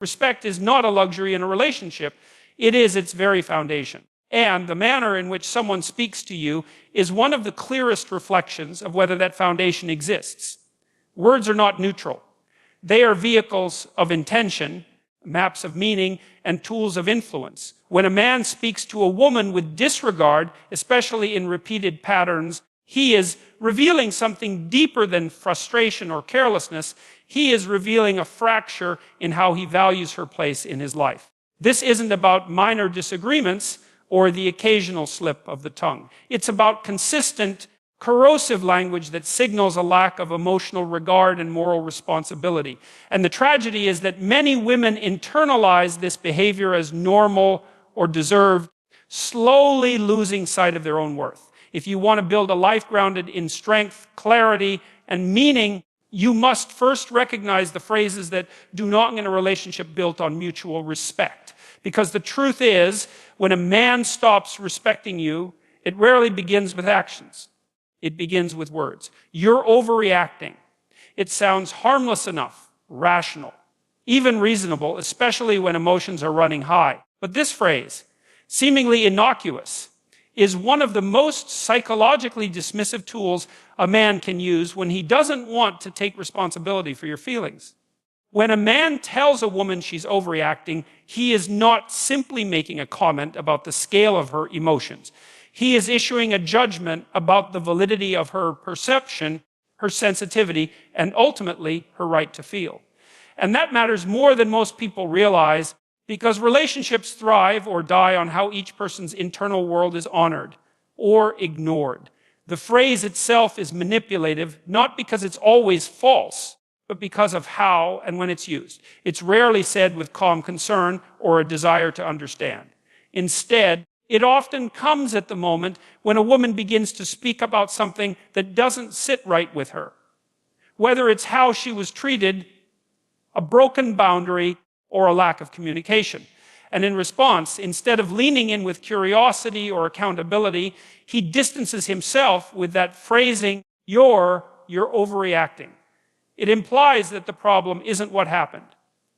Respect is not a luxury in a relationship. It is its very foundation. And the manner in which someone speaks to you is one of the clearest reflections of whether that foundation exists. Words are not neutral. They are vehicles of intention, maps of meaning, and tools of influence. When a man speaks to a woman with disregard, especially in repeated patterns, he is revealing something deeper than frustration or carelessness. He is revealing a fracture in how he values her place in his life. This isn't about minor disagreements or the occasional slip of the tongue. It's about consistent, corrosive language that signals a lack of emotional regard and moral responsibility. And the tragedy is that many women internalize this behavior as normal or deserved, slowly losing sight of their own worth. If you want to build a life grounded in strength, clarity, and meaning, you must first recognize the phrases that do not in a relationship built on mutual respect. Because the truth is, when a man stops respecting you, it rarely begins with actions. It begins with words. You're overreacting. It sounds harmless enough, rational, even reasonable, especially when emotions are running high. But this phrase, seemingly innocuous, is one of the most psychologically dismissive tools a man can use when he doesn't want to take responsibility for your feelings. When a man tells a woman she's overreacting, he is not simply making a comment about the scale of her emotions. He is issuing a judgment about the validity of her perception, her sensitivity, and ultimately her right to feel. And that matters more than most people realize, because relationships thrive or die on how each person's internal world is honored or ignored. The phrase itself is manipulative, not because it's always false, but because of how and when it's used. It's rarely said with calm concern or a desire to understand. Instead, it often comes at the moment when a woman begins to speak about something that doesn't sit right with her. Whether it's how she was treated, a broken boundary, or a lack of communication. And in response, instead of leaning in with curiosity or accountability, he distances himself with that phrasing, you're overreacting. It implies that the problem isn't what happened.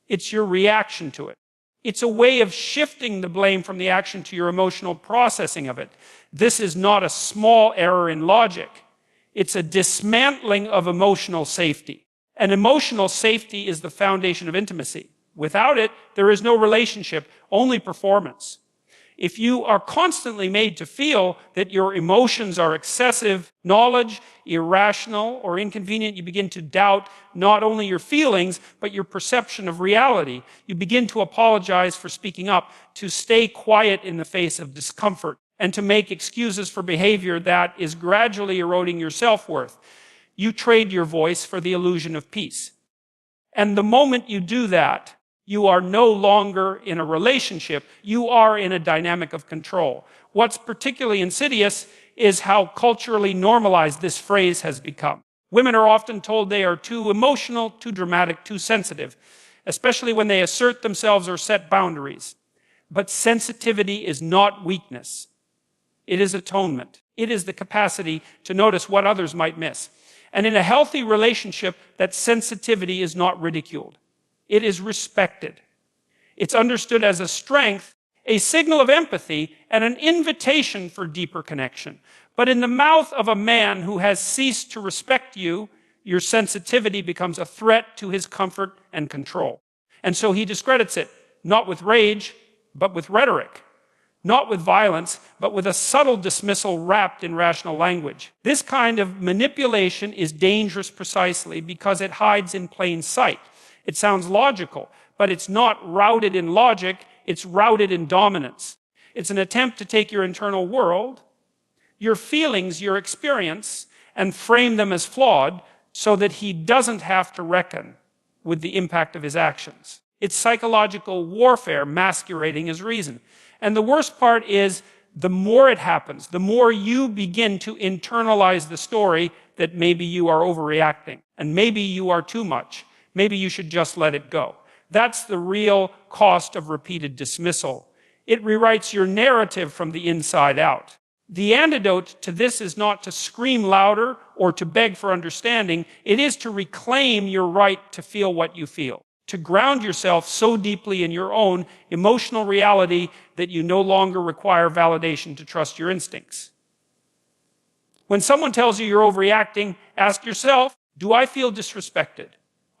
It's your reaction to it. It's a way of shifting the blame from the action to your emotional processing of it. This is not a small error in logic. It's a dismantling of emotional safety. And emotional safety is the foundation of intimacy. Without it, there is no relationship, only performance. If you are constantly made to feel that your emotions are excessive, knowledge, irrational, or inconvenient, you begin to doubt not only your feelings, but your perception of reality. You begin to apologize for speaking up, to stay quiet in the face of discomfort, and to make excuses for behavior that is gradually eroding your self-worth. You trade your voice for the illusion of peace. And the moment you do that, you are no longer in a relationship, you are in a dynamic of control. What's particularly insidious is how culturally normalized this phrase has become. Women are often told they are too emotional, too dramatic, too sensitive, especially when they assert themselves or set boundaries. But sensitivity is not weakness. It is atonement. It is the capacity to notice what others might miss. And in a healthy relationship, that sensitivity is not ridiculed. It is respected. It's understood as a strength, a signal of empathy, and an invitation for deeper connection. But in the mouth of a man who has ceased to respect you, your sensitivity becomes a threat to his comfort and control. And so he discredits it, not with rage, but with rhetoric. Not with violence, but with a subtle dismissal wrapped in rational language. This kind of manipulation is dangerous precisely because it hides in plain sight. It sounds logical, but it's not routed in logic, it's routed in dominance. It's an attempt to take your internal world, your feelings, your experience, and frame them as flawed so that he doesn't have to reckon with the impact of his actions. It's psychological warfare masquerading as reason. And the worst part is, the more it happens, the more you begin to internalize the story that maybe you are overreacting, and maybe you are too much. Maybe you should just let it go. That's the real cost of repeated dismissal. It rewrites your narrative from the inside out. The antidote to this is not to scream louder or to beg for understanding. It is to reclaim your right to feel what you feel. to ground yourself so deeply in your own emotional reality that you no longer require validation to trust your instincts. When someone tells you you're overreacting, ask yourself, do I feel disrespected,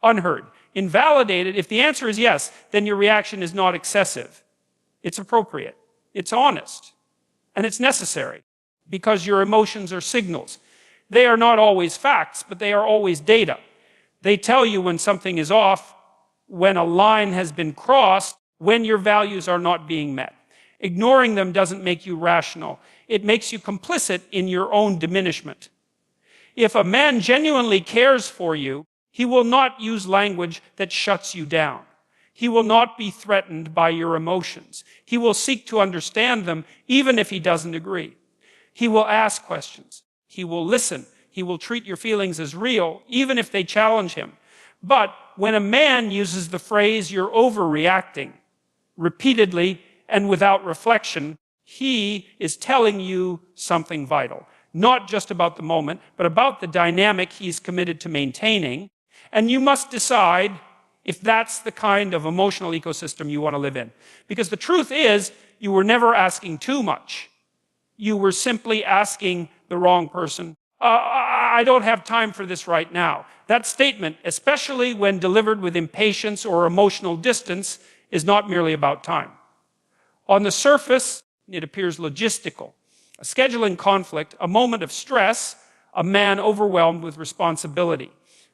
unheard, invalidated? If the answer is yes, then your reaction is not excessive. It's appropriate, it's honest, and it's necessary, because your emotions are signals. They are not always facts, but they are always data. They tell you when something is off, when a line has been crossed, when your values are not being met. Ignoring them doesn't make you rational. It makes you complicit in your own diminishment. If a man genuinely cares for you, he will not use language that shuts you down. He will not be threatened by your emotions. He will seek to understand them, even if he doesn't agree. He will ask questions. He will listen. He will treat your feelings as real, even if they challenge him. But when a man uses the phrase, "you're overreacting," repeatedly and without reflection, he is telling you something vital. Not just about the moment, but about the dynamic he's committed to maintaining. And you must decide if that's the kind of emotional ecosystem you want to live in. Because the truth is, you were never asking too much. You were simply asking the wrong person. I don't have time for this right now. That statement, especially when delivered with impatience or emotional distance, is not merely about time. On the surface, it appears logistical. A scheduling conflict, a moment of stress, a man overwhelmed with responsibility.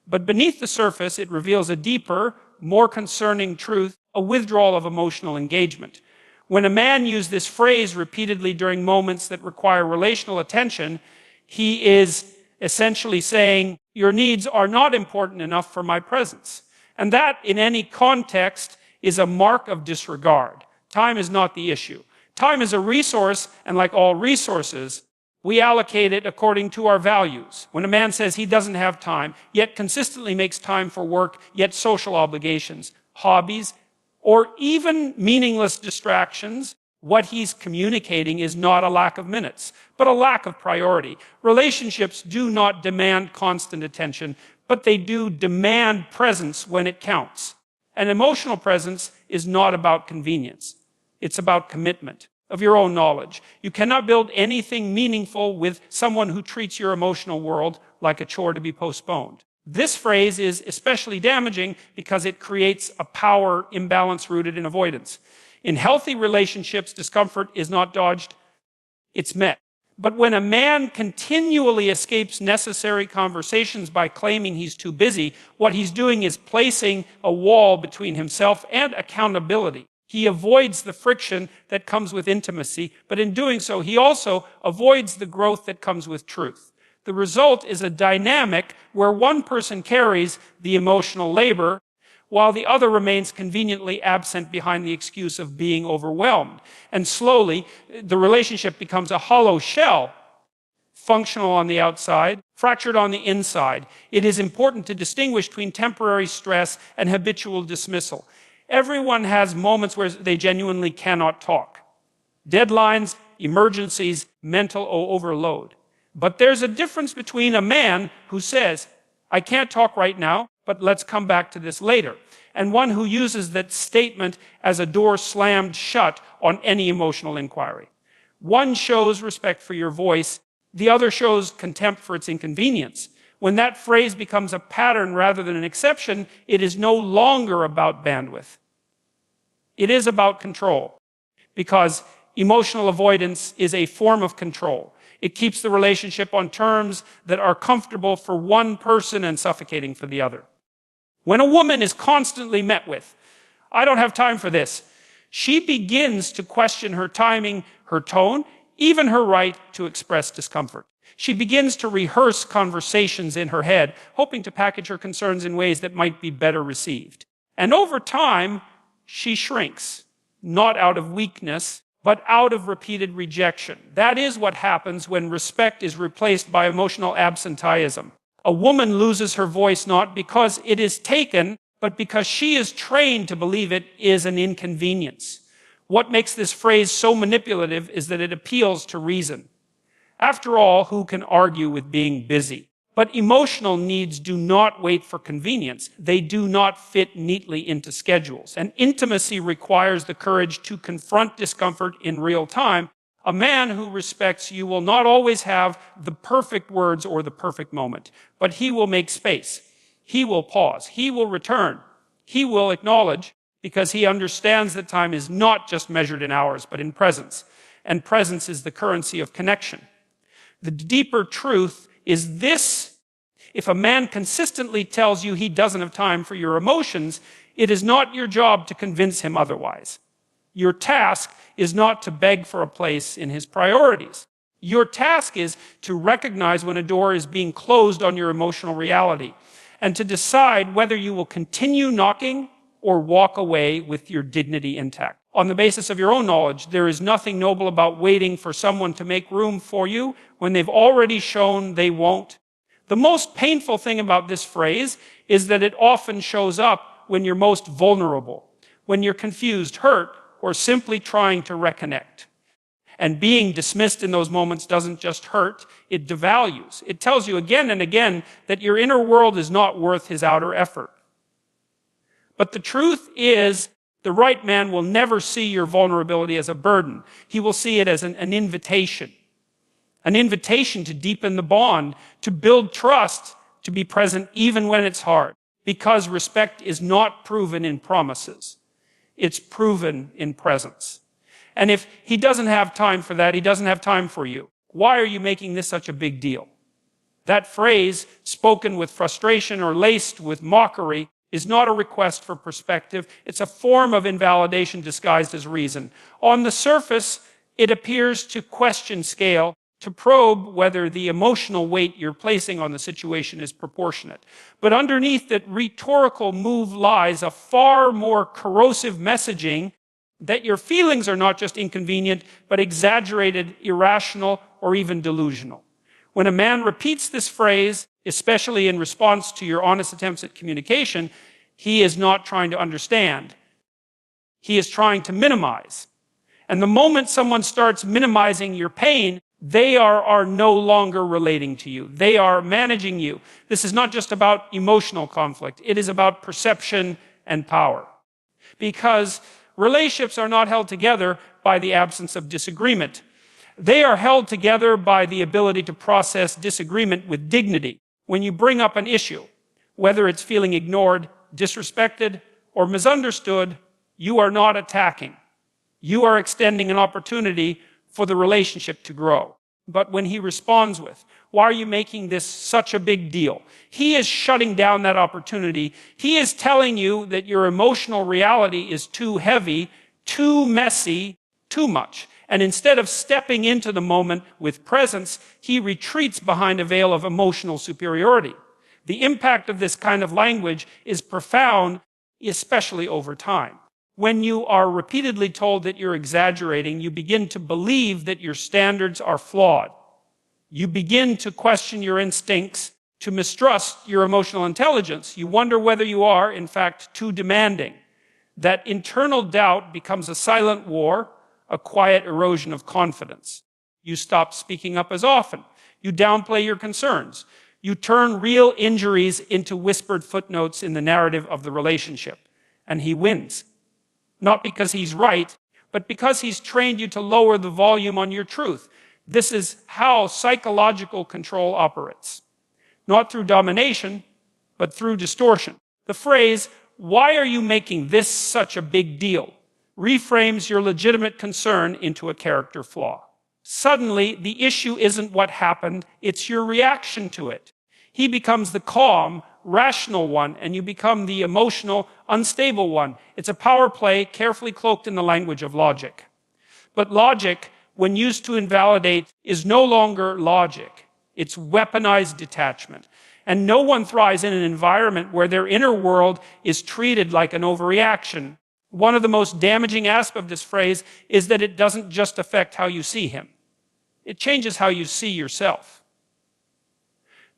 But beneath the surface, it reveals a deeper, more concerning truth, a withdrawal of emotional engagement. When a man uses this phrase repeatedly during moments that require relational attention, he is essentially saying, your needs are not important enough for my presence. And that, in any context, is a mark of disregard. Time is not the issue. Time is a resource, and like all resources, we allocate it according to our values. When a man says he doesn't have time, yet consistently makes time for work, yet social obligations, hobbies, or even meaningless distractions, what he's communicating is not a lack of minutes, but a lack of priority. Relationships do not demand constant attention, but they do demand presence when it counts. And emotional presence is not about convenience. It's about commitment of your own knowledge. You cannot build anything meaningful with someone who treats your emotional world like a chore to be postponed. This phrase is especially damaging because it creates a power imbalance rooted in avoidance. In healthy relationships, discomfort is not dodged, it's met. But when a man continually escapes necessary conversations by claiming he's too busy, what he's doing is placing a wall between himself and accountability. He avoids the friction that comes with intimacy, but in doing so, he also avoids the growth that comes with truth. The result is a dynamic where one person carries the emotional labor, while the other remains conveniently absent behind the excuse of being overwhelmed. And slowly, the relationship becomes a hollow shell, functional on the outside, fractured on the inside. It is important to distinguish between temporary stress and habitual dismissal. Everyone has moments where they genuinely cannot talk. Deadlines, emergencies, mental overload. But there's a difference between a man who says, I can't talk right now, but let's come back to this later, and one who uses that statement as a door slammed shut on any emotional inquiry. One shows respect for your voice, the other shows contempt for its inconvenience. When that phrase becomes a pattern rather than an exception, it is no longer about bandwidth. It is about control, because emotional avoidance is a form of control. It keeps the relationship on terms that are comfortable for one person and suffocating for the other. When a woman is constantly met with, I don't have time for this, she begins to question her timing, her tone, even her right to express discomfort. She begins to rehearse conversations in her head, hoping to package her concerns in ways that might be better received. And over time, she shrinks, not out of weakness, but out of repeated rejection. That is what happens when respect is replaced by emotional absenteeism. A woman loses her voice not because it is taken, but because she is trained to believe it is an inconvenience. What makes this phrase so manipulative is that it appeals to reason. After all, who can argue with being busy? But emotional needs do not wait for convenience. They do not fit neatly into schedules. And intimacy requires the courage to confront discomfort in real time. A man who respects you will not always have the perfect words or the perfect moment, but he will make space. He will pause. He will return. He will acknowledge, because he understands that time is not just measured in hours, but in presence. And presence is the currency of connection. The deeper truth is this: if a man consistently tells you he doesn't have time for your emotions, it is not your job to convince him otherwise. Your task is not to beg for a place in his priorities. Your task is to recognize when a door is being closed on your emotional reality, and to decide whether you will continue knocking or walk away with your dignity intact. On the basis of your own knowledge, there is nothing noble about waiting for someone to make room for you when they've already shown they won't. The most painful thing about this phrase is that it often shows up when you're most vulnerable, when you're confused, hurt, or simply trying to reconnect. And being dismissed in those moments doesn't just hurt, it devalues. It tells you again and again that your inner world is not worth his outer effort. But the truth is, the right man will never see your vulnerability as a burden. He will see it as an invitation. An invitation to deepen the bond, to build trust, to be present even when it's hard. Because respect is not proven in promises. It's proven in presence. And if he doesn't have time for that, he doesn't have time for you. Why are you making this such a big deal? That phrase, spoken with frustration or laced with mockery, is not a request for perspective. It's a form of invalidation disguised as reason. On the surface, it appears to question scale, to probe whether the emotional weight you're placing on the situation is proportionate. But underneath that rhetorical move lies a far more corrosive messaging that your feelings are not just inconvenient, but exaggerated, irrational, or even delusional. When a man repeats this phrase, especially in response to your honest attempts at communication, he is not trying to understand. He is trying to minimize. And the moment someone starts minimizing your pain, they are no longer relating to you. They are managing you. This is not just about emotional conflict. It is about perception and power. Because relationships are not held together by the absence of disagreement. They are held together by the ability to process disagreement with dignity. When you bring up an issue, whether it's feeling ignored, disrespected, or misunderstood, you are not attacking. You are extending an opportunity for the relationship to grow. But when he responds with, "Why are you making this such a big deal?" he is shutting down that opportunity. He is telling you that your emotional reality is too heavy, too messy, too much. And instead of stepping into the moment with presence, he retreats behind a veil of emotional superiority. The impact of this kind of language is profound, especially over time. When you are repeatedly told that you're exaggerating, you begin to believe that your standards are flawed. You begin to question your instincts, to mistrust your emotional intelligence. You wonder whether you are, in fact, too demanding. That internal doubt becomes a silent war, a quiet erosion of confidence. You stop speaking up as often. You downplay your concerns. You turn real injuries into whispered footnotes in the narrative of the relationship. And he wins. Not because he's right, but because he's trained you to lower the volume on your truth. This is how psychological control operates. Not through domination, but through distortion. The phrase, "Why are you making this such a big deal?" reframes your legitimate concern into a character flaw. Suddenly, the issue isn't what happened, it's your reaction to it. He becomes the calm, rational one, and you become the emotional, unstable one. It's a power play carefully cloaked in the language of logic. But logic, when used to invalidate, is no longer logic. It's weaponized detachment. And no one thrives in an environment where their inner world is treated like an overreaction. One of the most damaging aspects of this phrase is that it doesn't just affect how you see him. It changes how you see yourself.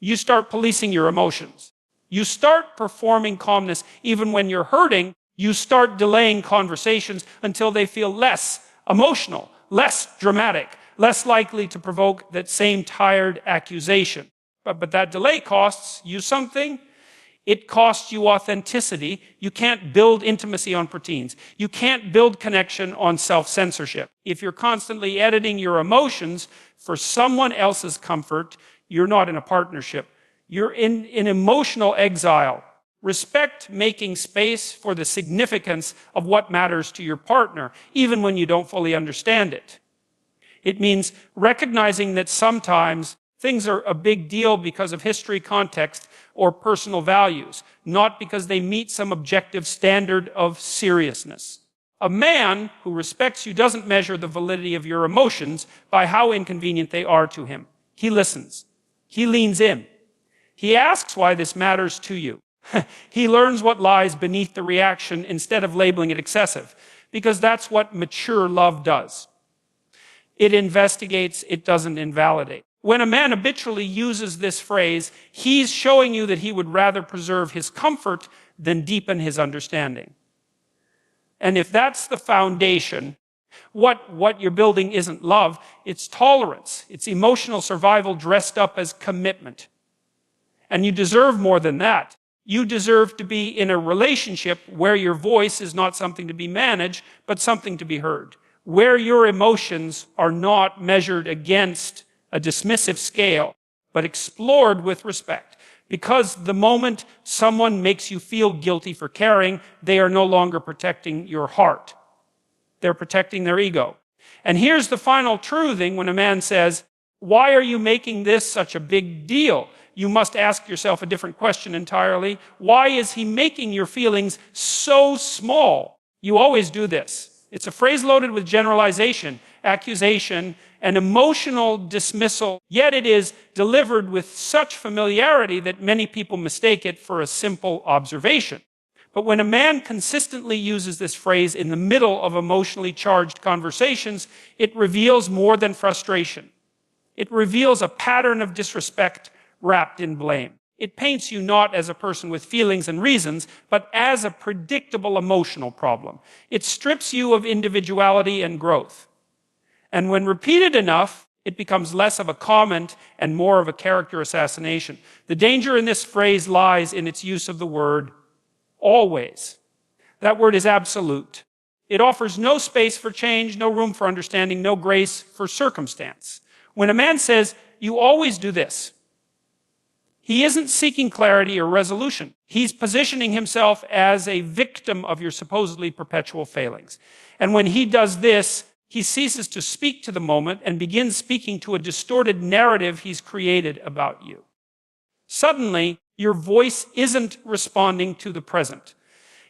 You start policing your emotions. You start performing calmness even when you're hurting. You start delaying conversations until they feel less emotional, less dramatic, less likely to provoke that same tired accusation. But that delay costs you something. It costs you authenticity. You can't build intimacy on preteens. You can't build connection on self-censorship. If you're constantly editing your emotions for someone else's comfort, you're not in a partnership. You're in emotional exile. Respect making space for the significance of what matters to your partner, even when you don't fully understand it. It means recognizing that sometimes things are a big deal because of history, context, or personal values, not because they meet some objective standard of seriousness. A man who respects you doesn't measure the validity of your emotions by how inconvenient they are to him. He listens. He leans in. He asks why this matters to you. He learns what lies beneath the reaction instead of labeling it excessive, because that's what mature love does. It investigates, it doesn't invalidate. When a man habitually uses this phrase, he's showing you that he would rather preserve his comfort than deepen his understanding. And if that's the foundation, what you're building isn't love, it's tolerance. It's emotional survival dressed up as commitment. And you deserve more than that. You deserve to be in a relationship where your voice is not something to be managed, but something to be heard. Where your emotions are not measured against a dismissive scale, but explored with respect. Because the moment someone makes you feel guilty for caring, they are no longer protecting your heart. They're protecting their ego. And here's the final truthing when a man says, "Why are you making this such a big deal?" You must ask yourself a different question entirely. Why is he making your feelings so small? You always do this. It's a phrase loaded with generalization, accusation, and emotional dismissal, yet it is delivered with such familiarity that many people mistake it for a simple observation. But when a man consistently uses this phrase in the middle of emotionally charged conversations, it reveals more than frustration. It reveals a pattern of disrespect wrapped in blame. It paints you not as a person with feelings and reasons, but as a predictable emotional problem. It strips you of individuality and growth. And when repeated enough, it becomes less of a comment and more of a character assassination. The danger in this phrase lies in its use of the word always. That word is absolute. It offers no space for change, no room for understanding, no grace for circumstance. When a man says, "You always do this," he isn't seeking clarity or resolution. He's positioning himself as a victim of your supposedly perpetual failings. And when he does this, he ceases to speak to the moment and begins speaking to a distorted narrative he's created about you. Suddenly, your voice isn't responding to the present.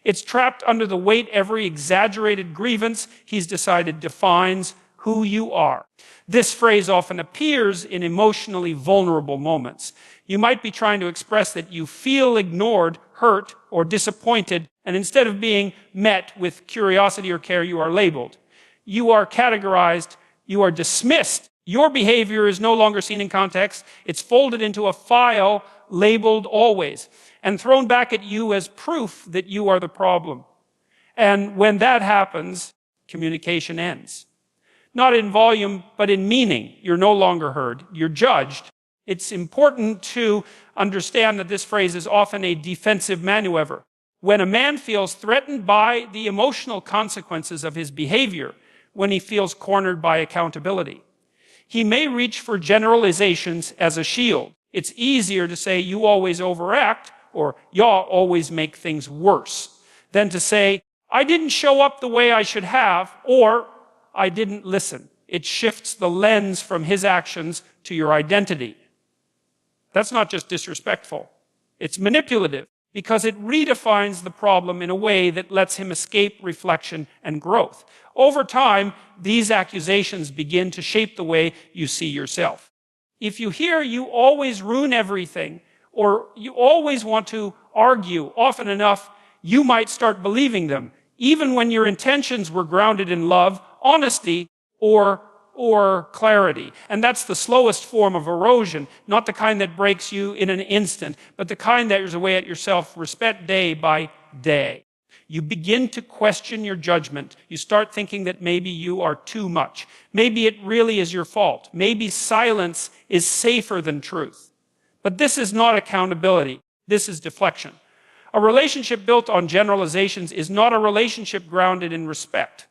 It's trapped under the weight every exaggerated grievance he's decided defines who you are. This phrase often appears in emotionally vulnerable moments. You might be trying to express that you feel ignored, hurt, or disappointed, and instead of being met with curiosity or care, you are labeled. You are categorized, you are dismissed. Your behavior is no longer seen in context. It's folded into a file labeled always and thrown back at you as proof that you are the problem. And when that happens, communication ends. Not in volume, but in meaning. You're no longer heard. You're judged. It's important to understand that this phrase is often a defensive maneuver. When a man feels threatened by the emotional consequences of his behavior, when he feels cornered by accountability, he may reach for generalizations as a shield. It's easier to say, "You always overact," or "Y'all always make things worse," than to say, "I didn't show up the way I should have," or "I didn't listen." It shifts the lens from his actions to your identity. That's not just disrespectful. It's manipulative because it redefines the problem in a way that lets him escape reflection and growth. Over time, these accusations begin to shape the way you see yourself. If you hear "you always ruin everything," or "you always want to argue," often enough, you might start believing them, even when your intentions were grounded in love, honesty, or clarity. And that's the slowest form of erosion, not the kind that breaks you in an instant, but the kind that is away at your self-respect day by day. You begin to question your judgment. You start thinking that maybe you are too much. Maybe it really is your fault. Maybe silence is safer than truth. But this is not accountability. This is deflection. A relationship built on generalizations is not a relationship grounded in respect.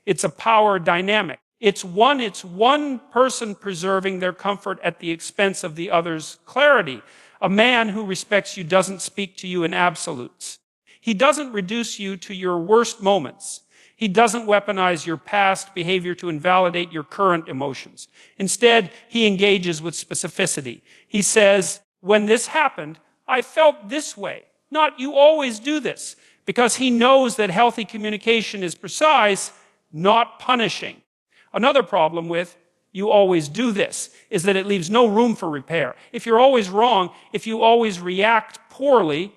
It's a power dynamic. It's one person preserving their comfort at the expense of the other's clarity. A man who respects you doesn't speak to you in absolutes. He doesn't reduce you to your worst moments. He doesn't weaponize your past behavior to invalidate your current emotions. Instead, he engages with specificity. He says, when this happened, I felt this way. Not, you always do this. Because he knows that healthy communication is precise, not punishing. Another problem with you always do this is that it leaves no room for repair. If you're always wrong, if you always react poorly,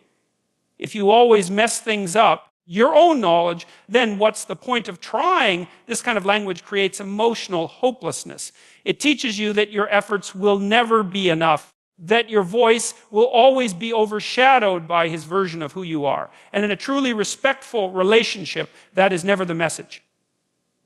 if you always mess things up, your own knowledge, then what's the point of trying? This kind of language creates emotional hopelessness. It teaches you that your efforts will never be enough, that your voice will always be overshadowed by his version of who you are. And in a truly respectful relationship, that is never the message.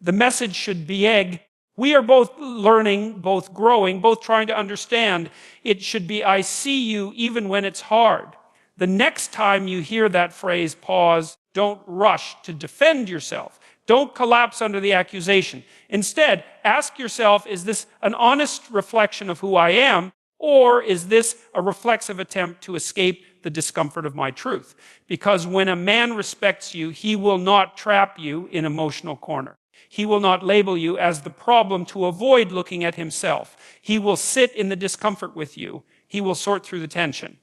The message should be we are both learning, both growing, both trying to understand. It should be, I see you even when it's hard. The next time you hear that phrase, pause. Don't rush to defend yourself. Don't collapse under the accusation. Instead, ask yourself, is this an honest reflection of who I am, or is this a reflexive attempt to escape the discomfort of my truth? Because when a man respects you, he will not trap you in emotional corner. He will not label you as the problem to avoid looking at himself. He will sit in the discomfort with you. He will sort through the tension.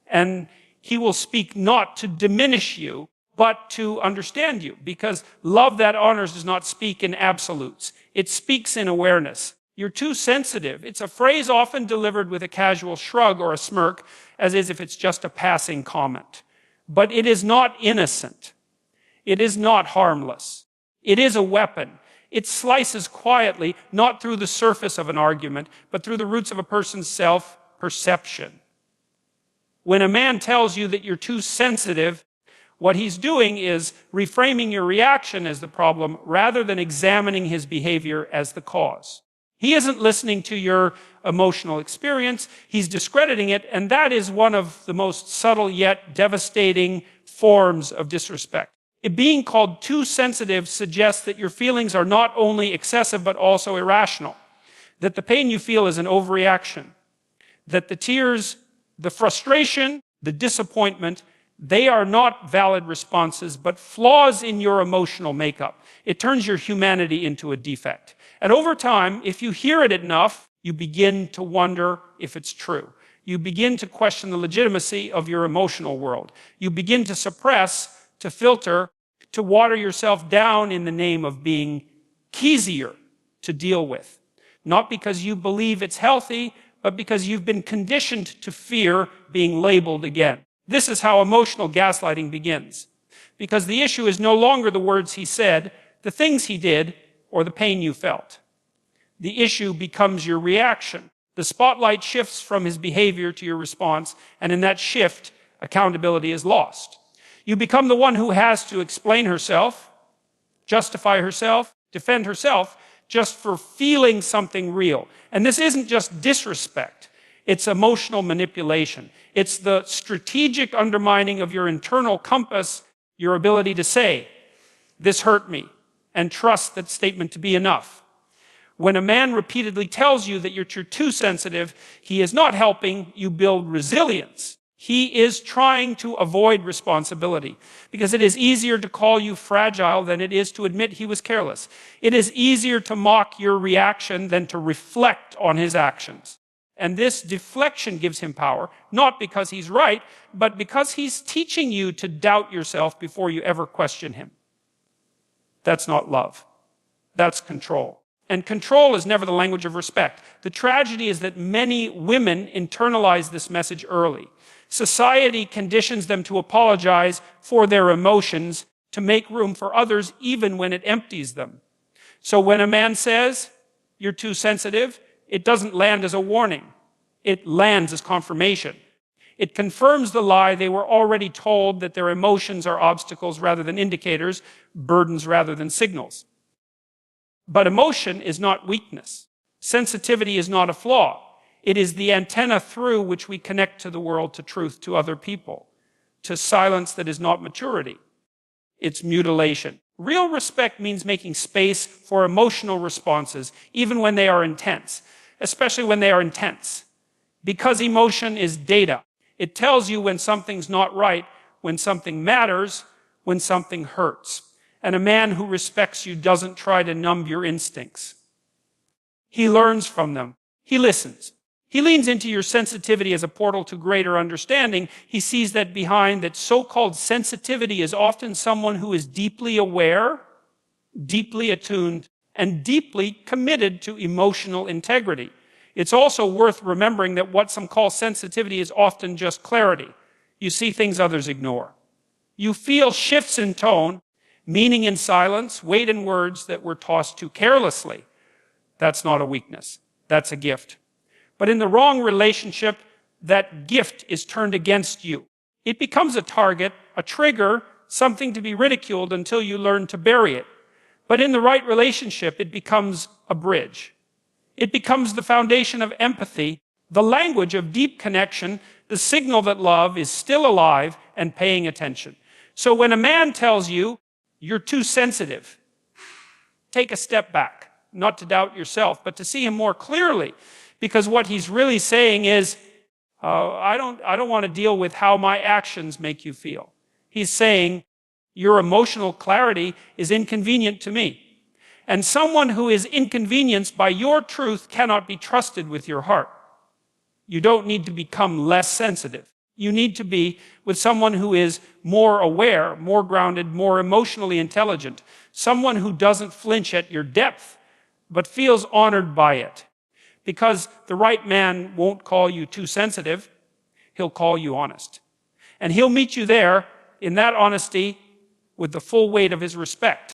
And he will speak not to diminish you, but to understand you. Because love that honors does not speak in absolutes. It speaks in awareness. You're too sensitive. It's a phrase often delivered with a casual shrug or a smirk, as if it's just a passing comment. But it is not innocent. It is not harmless. It is a weapon. It slices quietly, not through the surface of an argument, but through the roots of a person's self-perception. When a man tells you that you're too sensitive, what he's doing is reframing your reaction as the problem rather than examining his behavior as the cause. He isn't listening to your emotional experience, he's discrediting it, and that is one of the most subtle yet devastating forms of disrespect. It being called too sensitive suggests that your feelings are not only excessive but also irrational. That the pain you feel is an overreaction. That the tears, the frustration, the disappointment, they are not valid responses but flaws in your emotional makeup. It turns your humanity into a defect. And over time, if you hear it enough, you begin to wonder if it's true. You begin to question the legitimacy of your emotional world. You begin to suppress, to filter, to water yourself down in the name of being easier to deal with. Not because you believe it's healthy, but because you've been conditioned to fear being labeled again. This is how emotional gaslighting begins. Because the issue is no longer the words he said, the things he did, or the pain you felt. The issue becomes your reaction. The spotlight shifts from his behavior to your response, and in that shift, accountability is lost. You become the one who has to explain herself, justify herself, defend herself, just for feeling something real. And this isn't just disrespect. It's emotional manipulation. It's the strategic undermining of your internal compass, your ability to say, this hurt me, and trust that statement to be enough. When a man repeatedly tells you that you're too sensitive, he is not helping you build resilience. He is trying to avoid responsibility because it is easier to call you fragile than it is to admit he was careless. It is easier to mock your reaction than to reflect on his actions. And this deflection gives him power, not because he's right, but because he's teaching you to doubt yourself before you ever question him. That's not love. That's control. And control is never the language of respect. The tragedy is that many women internalize this message early. Society conditions them to apologize for their emotions, to make room for others even when it empties them. So when a man says, you're too sensitive, it doesn't land as a warning. It lands as confirmation. It confirms the lie they were already told that their emotions are obstacles rather than indicators, burdens rather than signals. But emotion is not weakness. Sensitivity is not a flaw. It is the antenna through which we connect to the world, to truth, to other people, to silence that is not maturity. It's mutilation. Real respect means making space for emotional responses, even when they are intense, especially when they are intense. Because emotion is data. It tells you when something's not right, when something matters, when something hurts. And a man who respects you doesn't try to numb your instincts. He learns from them. He listens. He leans into your sensitivity as a portal to greater understanding. He sees that behind that so-called sensitivity is often someone who is deeply aware, deeply attuned, and deeply committed to emotional integrity. It's also worth remembering that what some call sensitivity is often just clarity. You see things others ignore. You feel shifts in tone, meaning in silence, weight in words that were tossed too carelessly. That's not a weakness. That's a gift. But in the wrong relationship, that gift is turned against you. It becomes a target, a trigger, something to be ridiculed until you learn to bury it. But in the right relationship, it becomes a bridge. It becomes the foundation of empathy, the language of deep connection, the signal that love is still alive and paying attention. So when a man tells you, you're too sensitive, take a step back, not to doubt yourself, but to see him more clearly. Because what he's really saying is, I don't want to deal with how my actions make you feel. He's saying, your emotional clarity is inconvenient to me. And someone who is inconvenienced by your truth cannot be trusted with your heart. You don't need to become less sensitive. You need to be with someone who is more aware, more grounded, more emotionally intelligent. Someone who doesn't flinch at your depth, but feels honored by it. Because the right man won't call you too sensitive, he'll call you honest. And he'll meet you there, in that honesty, with the full weight of his respect.